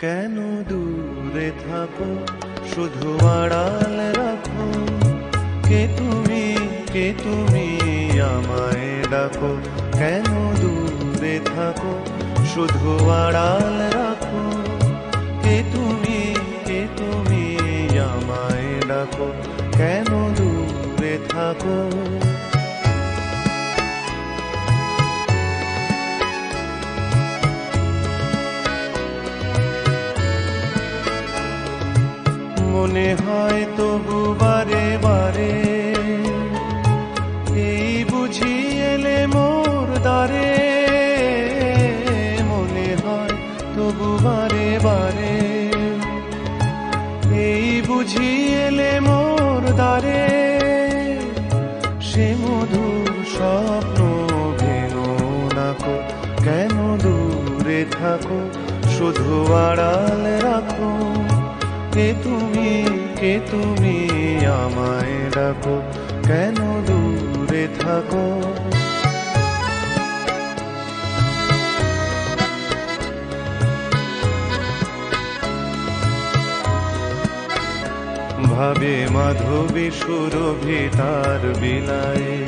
কেন দূরে থাকো, শুধু আড়াল রাখো। কে তুমি আমায় ডাকো। কেন দূরে থাকো, শুধু আড়াল রাখো। কে তুমি আমায় ডাকো। কেন দূরে থাকো। মনে হয় তবু বারে বারে, এই বুঝি এলে মোর দ্বারে। মনে হয় তবু বারে বারে, এই বুঝি এলে মোর দ্বারে। সে মধুর স্বপ্ন ভেঙো নাকো। কেন দূরে থাকো, শুধু আড়াল রাখো। কে তুমি আমায় ডাকো। কেন দূরে থাকো। ভাবে মাধবী সুরভি তার বিলায়ে,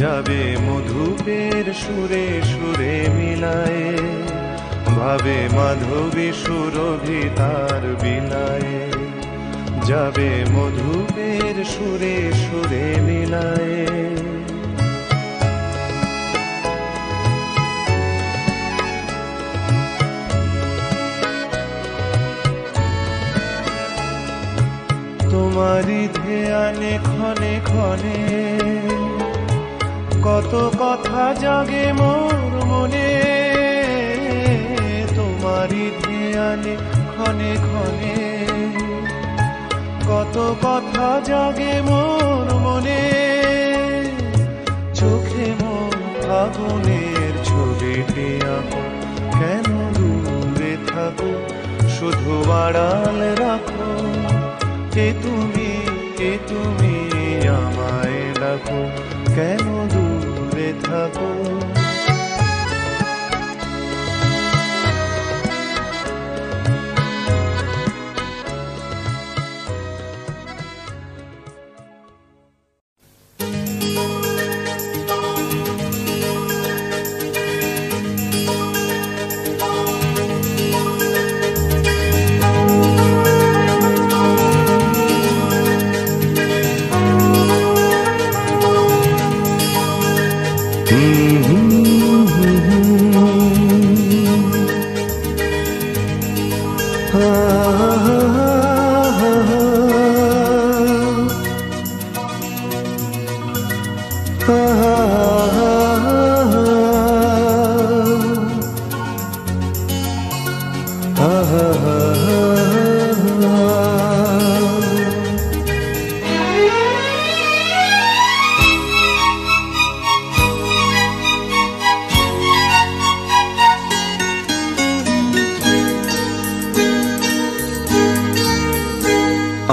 যাবে মধুপের সুরে সুরে মিলায়ে। ভাবে মাধবী সুরভি তার বিলায়ে, যাবে মধুপের সুরে সুরে মিলায়ে। তোমারি ধ্যানে ক্ষণে ক্ষণে, কত কথা জাগে মোর মনে। তোমারি ধ্যানে ক্ষণে ক্ষণে, কত কথা জাগে মোর মনে। চোখে মোর ফাগুনের ছবিটি আঁকো। কেন দূরে থাকো, শুধু আড়াল রাখো। কে তুমি আমায় ডাকো। কেন দূরে থাকো।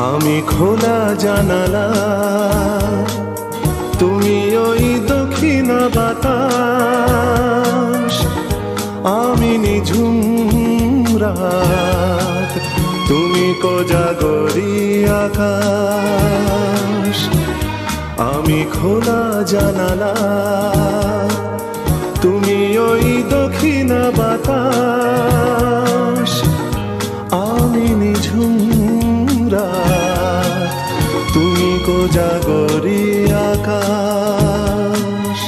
আমি খোলা জানালা, তুমি ওই দক্ষিণ বাতাস। আমি নিঝুম রাত, তুমি কোজাগরি আকাশ। আমি খোলা জানালা, তুমি ওই দক্ষিণ বাতাস। আমি নিঝুম রাত, তুমি কোজাগরি আকাশ।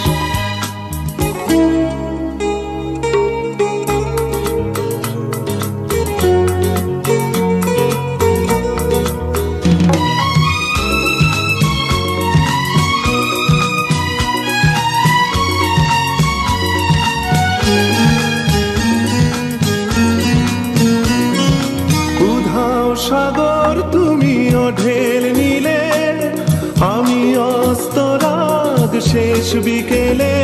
উধাও সাগর তুমি ঢেল নিলে, আমি অস্তরাগ শেষ বিকেলে।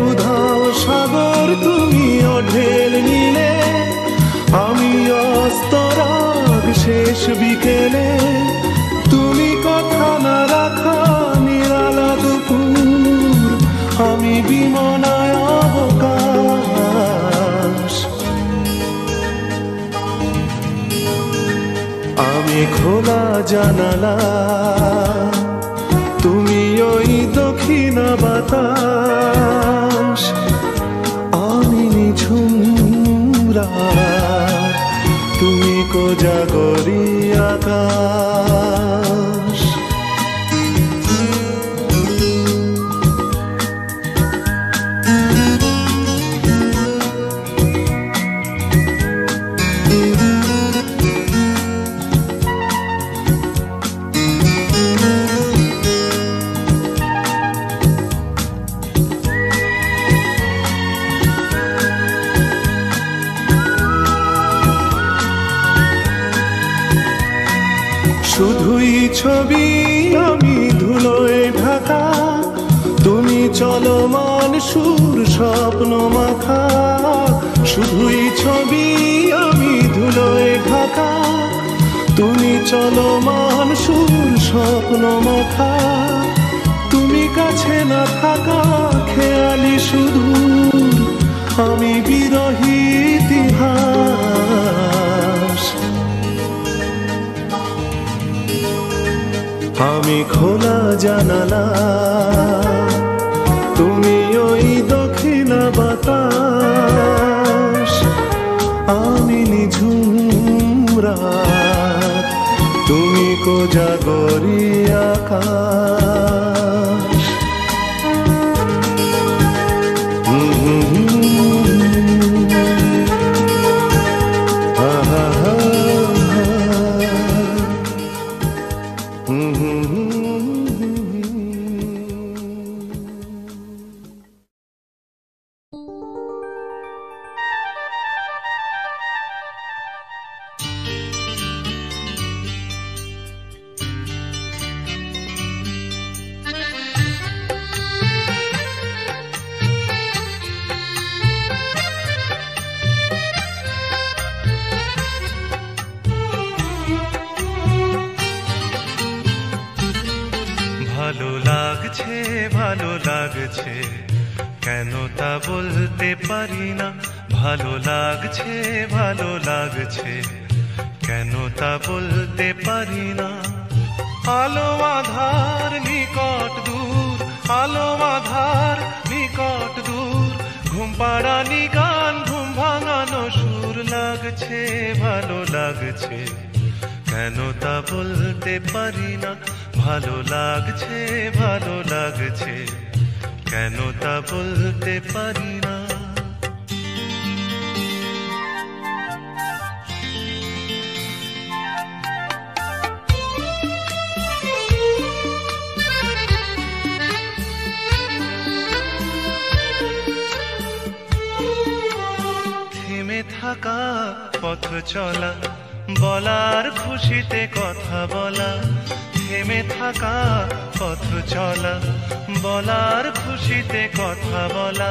উধাও সাগর তুমি ঢেল নিলে, আমি অস্তরাগ শেষ বিকেলে। তুমি কথা না রাখা নিরালা দুপুর, আমি বিমনায় অবকাশ। আমি খোলা জানালা, তুমি ওই দক্ষিণা বাতাস, আমি নিঝুম রাত, তুমি কোজাগরী আকাশ। শুধুই ছবি আমি ধুলোয় ঢাকা, তুমি চলমান সুর স্বপ্ন মাখা। শুধুই ছবি আমি ধুলোয় ঢাকা, তুমি চলমান সুর স্বপ্ন মাখা। তুমি কাছে না থাকা খেয়ালি শুধু, আমি বিরহী ইতিহাস। আমি খোলা জানালা, তুমি ওই দক্ষিণা বাতাস, আমি নিঝুম রাত, তুমি কোজাগরী আকাশ। ভালো লাগছে ভালো লাগছে, কেন তা বলতে পারি না। ভালো লাগছে ভালো লাগছে, কেন তা বলতে পারি না। আলো আধার নিকট দূর, আলো আধার নিকট দূর, ঘুম পাড়ানি গান ঘুম ভাঙানো সুর। লাগছে ভালো লাগছে, কেন তা বলতে পারি না। ভালো লাগছে ভালো লাগছে, কেন তা বলতে পারি না। থেমে থাকা পথ চলা, বলার খুশিতে কথা বলা। থেমে থাকা পথ চলা, বলার খুশিতে কথা বলা।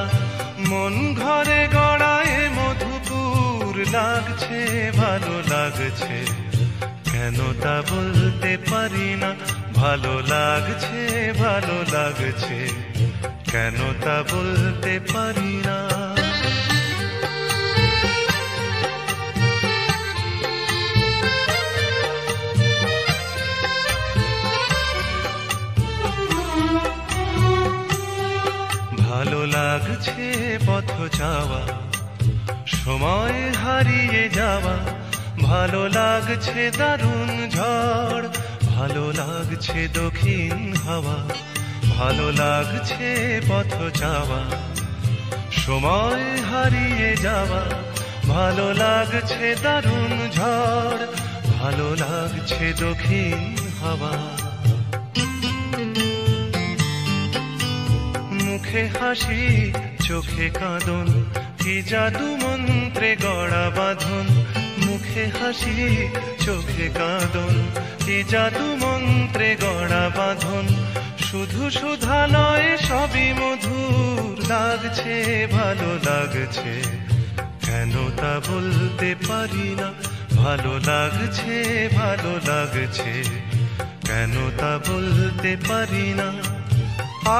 মন ঘরে গড়ায় মধুপুর, লাগছে ভালো লাগছে, কেন তা বলতে পারি না। ভালো লাগছে ভালো লাগছে, কেন তা বলতে পারি না। ভালো লাগছে পথ যাওয়া, সময় হারিয়ে যাওয়া। ভালো লাগছে দারুণ ঝড়, ভালো লাগছে দক্ষিণ হাওয়া। ভালো লাগছে পথ যাওয়া, সময় হারিয়ে যাওয়া। ভালো লাগছে দারুণ ঝড়, ভালো লাগছে দক্ষিণ হাওয়া। মুখে হাসি চোখে কাঁদন, কি জাদু মন্ত্রে গড়া বাঁধন। মুখে হাসি চোখে কাঁদন, কি জাদু মন্ত্রে গড়া বাঁধন। শুধু সুধা নয় সবই মধুর, লাগছে ভালো লাগছে, কেন তা বলতে পারি না। ভালো লাগছে ভালো লাগছে, কেন তা বলতে পারি না।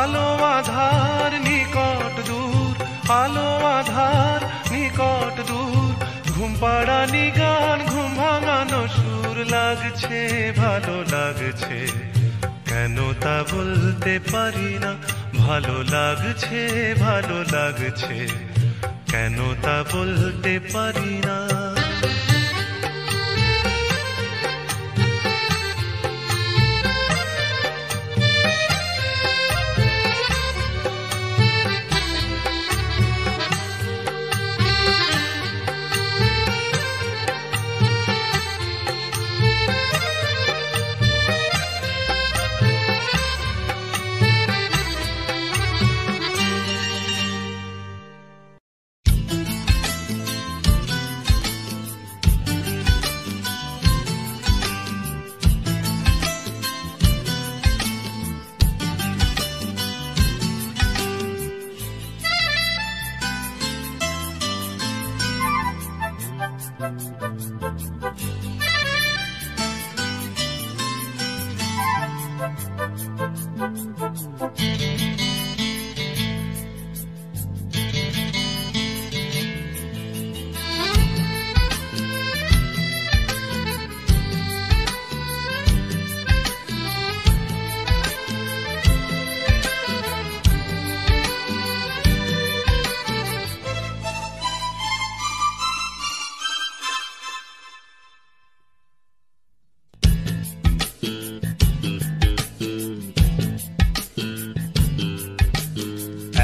আলো আধার নিকট দূর, আলো আধার নিকট দূর, ঘুম পাড়ানি গান ঘুম ভাঙানো সুর। লাগছে ভালো লাগছে, কেন তা বলতে পারি না। ভালো লাগছে ভালো লাগছে, কেন তা বলতে পারি না।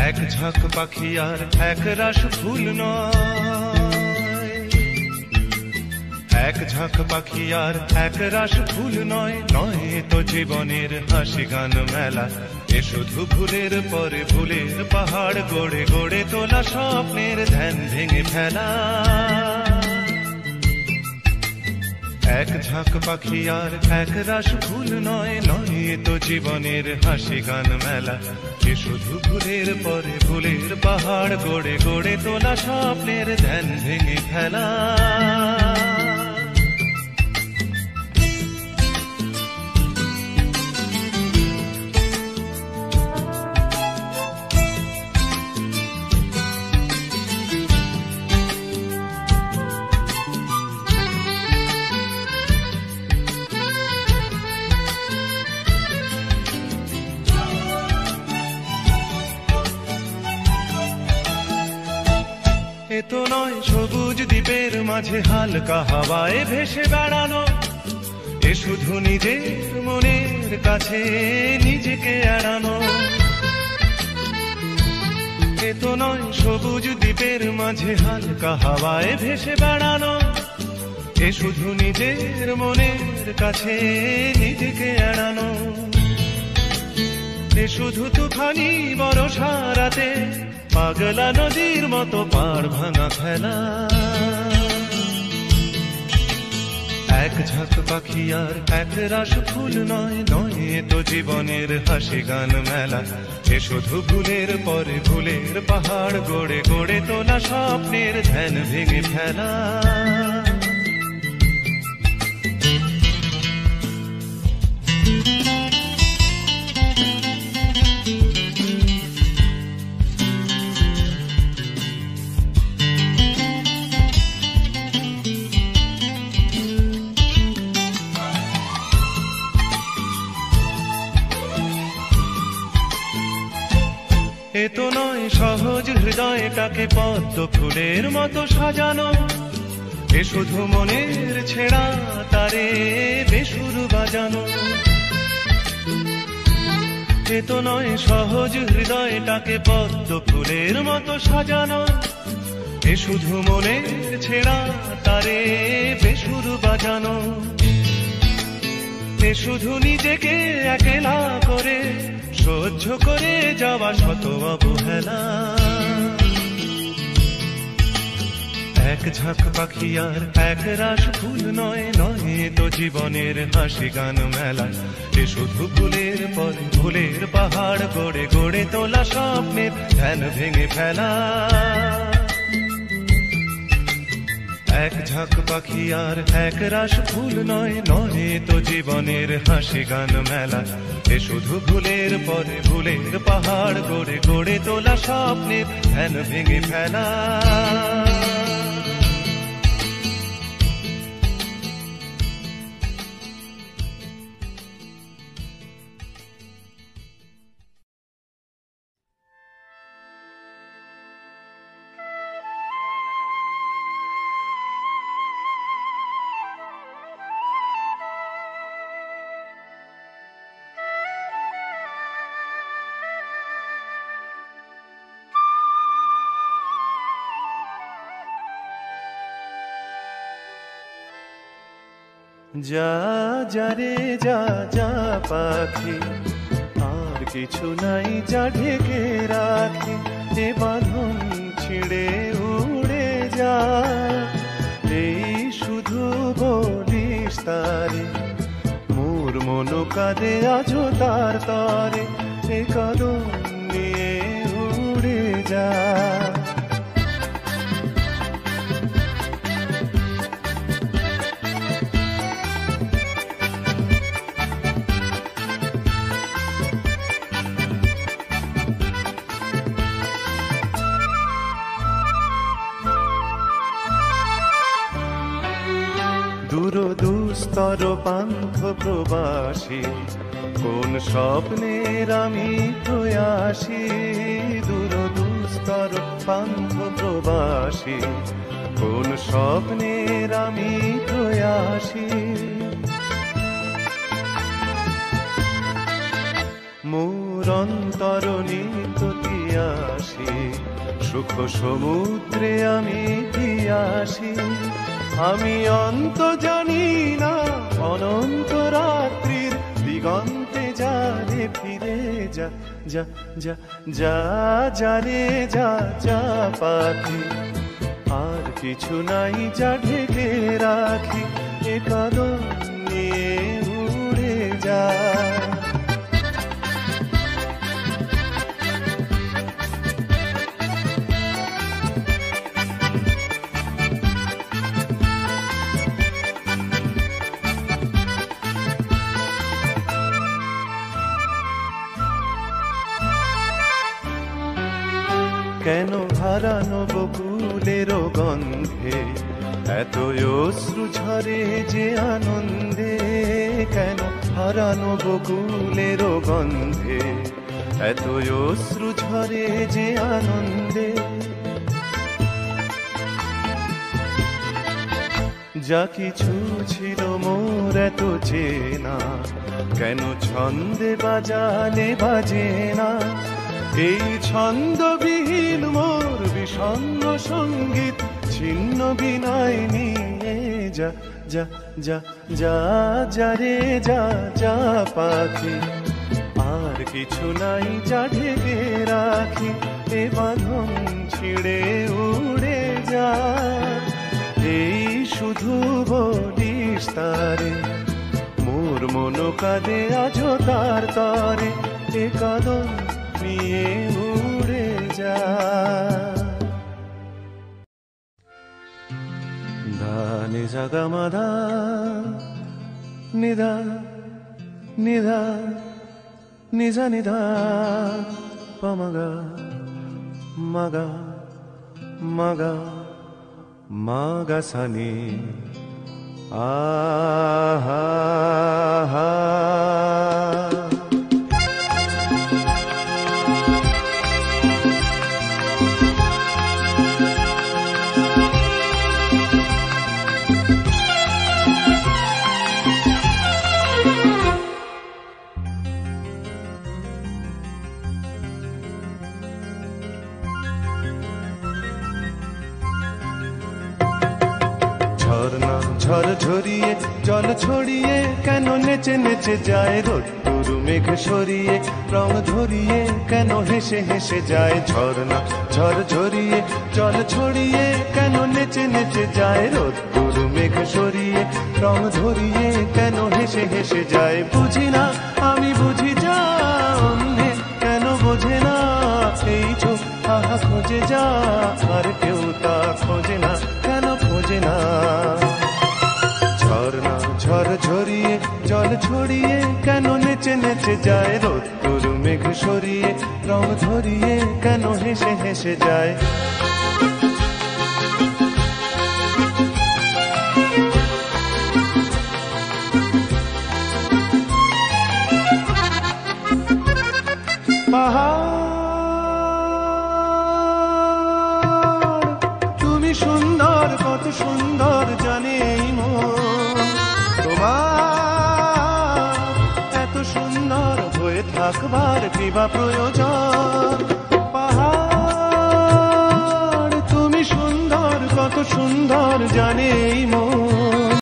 এক ঝাঁক পাখি আর এক রাস ফুল নয়, এক ঝাঁক পাখি আর এক রাস ফুল নয়, নয় তো জীবনের হাসি গান মেলা। এ শুধু ভুলের পরে ভুলের পাহাড় গড়ে গড়ে তোলা স্বপ্নের ধ্যান ভেঙে ফেলা। এক ঝাঁক পাখি আর এক রাস ফুল নয়, নয় তো জীবনের হাসি গান মেলা। এ শুধু ভুলের পরে ভুলের পাহাড় গড়ে গড়ে তোলা স্বপ্নের ধ্যান ভেঙে ফেলা। এ তো নয় সবুজ দ্বীপের মাঝে হালকা হাওয়ায় ভেসে বেড়ানো, এ শুধু নিজের মনের কাছে নিজেকে এড়ানো। এ তো নয় সবুজ দ্বীপের মাঝে হালকা হাওয়ায় ভেসে বেড়ানো, এ শুধু নিজের মনের কাছে নিজেকে এড়ানো। এ শুধু তুফানি বর্ষা রাতে পাগলা নদীর মতো পাড় ভাঙা ফেলা। এক ঝাঁক পাখি আর এক রাস ফুল নয়, নয় তো জীবনের হাসি গান মেলা। এ শুধু ভুলের পরে ভুলের পাহাড় গড়ে গড়ে তোলা স্বপ্নের ধ্যান ভেঙে ফেলা। এ তো নয় সহজ হৃদয়টাকে পদ্ম ফুলের মতো সাজানো, এ শুধু মনের ছেঁড়া তারে বেসুর বাজানো। এ তো নয় সহজ হৃদয়টাকে পদ্ম ফুলের মতো সাজানো, এ শুধু মনের ছেঁড়া তারে বেসুর বাজানো। এ শুধু নিজেকে একলা করে সহ্য করে যাওয়া শত অবহেলা। এক ঝাঁক পাখি আর এক রাস ফুল নয়, নয় তো জীবনের হাসি গান মেলা। এ শুধু ভুলের পরে ভুলের পাহাড় গড়ে গড়ে তোলা স্বপ্নের ধ্যান ভেঙে ফেলা। এক ঝাঁক পাখি আর এক রাস ফুল নয়, নয় তো জীবনের হাসি গান মেলা। এ শুধু ভুলের পরে ভুলের পাহাড় গড়ে গড়ে তোলা স্বপ্নের ধ্যান ভেঙে ফেলা। যা যা রে যা যা পাখি, আর কিছু নাই যা ঢেকে রাখি, এ বাঁধন ছিঁড়ে উড়ে যা। এই শুধু বলিস তারে, মোর মন কাঁদে আজো তার তরে, এ কদম নিয়ে উড়ে যা। দুরদুস্তর পান্থ প্রবাসী, কোন স্বপ্নের আমি প্রয়াসী। দুরদুস্তর পান্থ প্রবাসী, কোন স্বপ্নের আমি প্রয়াসী। মোর অন্তর নিত তিয়াসী, সুখ সমুদ্রে আমি পিয়াসী। আমি অন্ত জানি না অনন্ত রাত্রির দিগন্তে যারে ফিরে যা। যা যা যা যা রে যা যা পাখি, আর কিছু নাই যা ঢেকে রাখি, এ কদম নিয়ে উড়ে যা। কেন হারানো বকুলের গন্ধে এত অশ্রু ঝরে যে আনন্দে। কেন হারানো বকুলের গন্ধে এত অশ্রু ঝরে যে আনন্দে। যা কিছু ছিল মোর এত চেনা, কেন ছন্দে বাজালে বাজে না। এই ছন্দবিহীন মোর বিষণ্ণ সঙ্গীত ছিন্ন বিনয় নিয়ে যা। যা যা যা যা রে যা যা পাখি, আর কিছু নাই যা ঢেকে রাখি, এ বাঁধন ছিঁড়ে উড়ে যা। এই শুধু বলিস তারে, মোর মন কাঁদে আজো তার তরে, এ কদম নিয়ে উড়ে যা। ধা নি সা গা মা ধা নি ধা নি ধা নি সা নি ধা প মা গা মা গা মা গা মা গা সা নি আ হা হা। ঝড় ঝরিয়ে জল ছড়িয়ে কেন নেচে নেচে যায় রোদ্দুর মেঘ সরিয়ে, রং ধরিয়ে কেন হেসে হেসে যায় ঝর্ণা। ঝড় ঝরিয়ে জল ছড়িয়ে কেন নেচে নেচে যায় রোদ্দুর মেঘ সরিয়ে, রং ধরিয়ে কেন হেসে হেসে যায়। বুঝি না আমি বুঝি যা অন্যে কেন বোঝে না, এই চোখ আহা খোঁজে যা আর কেউ তা খোঁজে না, কেন খোঁজে না। ঝর্ণা ঝড় ঝরিয়ে জল ছড়িয়ে কেন নেচে নেচে যায় রোদ্দুর মেঘ সরিয়ে, রং ধরিয়ে কেন হেসে হেসে যায়। পাহাড় তুমি সুন্দর, কত সুন্দর জানে এই মন তোমার, এত সুন্দর হয়ে থাকবার কিবা প্রয়োজন। পাহাড় তুমি সুন্দর, কত সুন্দর জানে এই মন